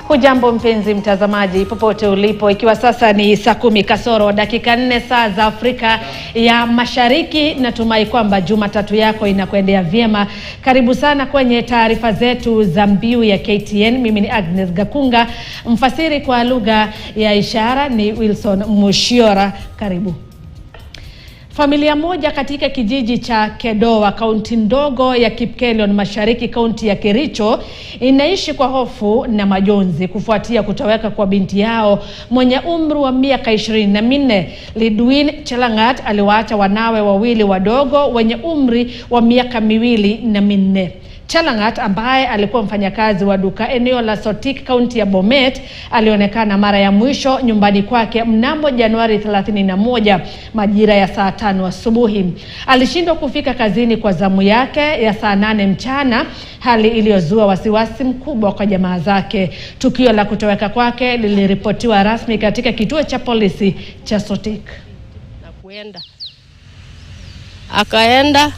Hujambo mpenzi mtazamaji popote ulipo, ikiwa sasa ni saa 10 kasoro dakika 4 saa za Afrika ya Mashariki. Natumai kwamba Jumatatu yako inakuendea vyema. Karibu sana kwenye taarifa zetu za mbiu ya KTN. Mimi ni Agnes Gakunga, mfasiri kwa lugha ya ishara ni Wilson Mushiora. Karibu. Familia moja katika kijiji cha Kedowa, kaunti ndogo ya Kipkelion Mashariki, kaunti ya Kericho, inaishi kwa hofu na majonzi kufuatia kutoweka kwa binti yao mwenye umri wa miaka 24. Lidwin Chelangat aliwaacha wanawe wawili wadogo wenye umri wa miaka 2 na 4. Chelangat, ambaye alikuwa mfanyakazi wa duka eneo la Sotik, kaunti ya Bomet, alionekana mara ya mwisho nyumbani kwake mnamo Januari 31 majira ya saa 5 asubuhi. Alishindwa kufika kazini kwa zamu yake ya saa 8 mchana, hali iliyozua wasiwasi mkubwa kwa jamaa zake. Tukio la kutoweka kwake liliripotiwa rasmi katika kituo cha polisi cha Sotik. Akaenda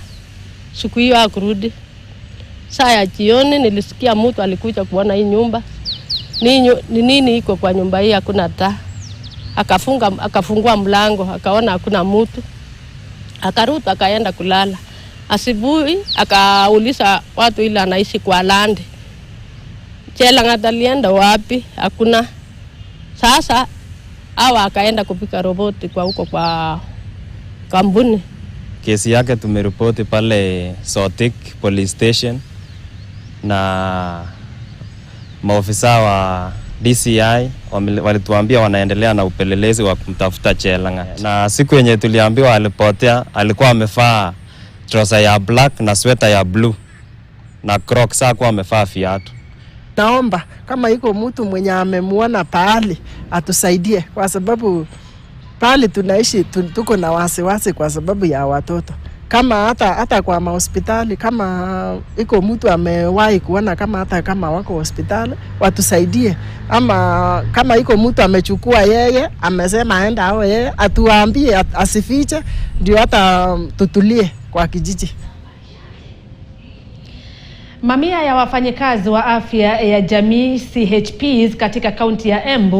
siku hiyo akurudi. Saa ya jioni nilisikia mtu alikuja kuona hii nyumba. Nini iko kwa nyumba hii, hakuna taa. Akafungua mlango, akaona hakuna mtu. Akarudi akaenda kulala. Asubuhi akauliza watu ile anaishi kwa landi. Chelangat alienda wapi? Hakuna. Sasa hawa akaenda kupika roboti kwa huko kwa kampuni. Kesi yake tumeripoti pale Sotik Police Station na maofisa wa DCI walituambia wanaendelea na upelelezi wa kumtafuta Chelangat. Na siku yenye tuliambiwa alipotea, alikuwa amevaa trouser ya black na sweater ya blue na Crocs, hakuwa amevaa viatu. Naomba kama iko mtu mwenye amemuona pahali atusaidie, kwa sababu pahali tunaishi tuko na wasiwasi kwa sababu ya watoto. Kama hata kwa hospitali, kama iko mtu amewahi kuona kama wako hospitali, watusaidie. Ama kama iko mtu amechukua yeye, amesema aenda hao yeye, atuambie, asifiche, ndio hata tutulie kwa kijiji. Mamia ya wafanyikazi wa afya ya jamii CHPs katika kaunti ya Embu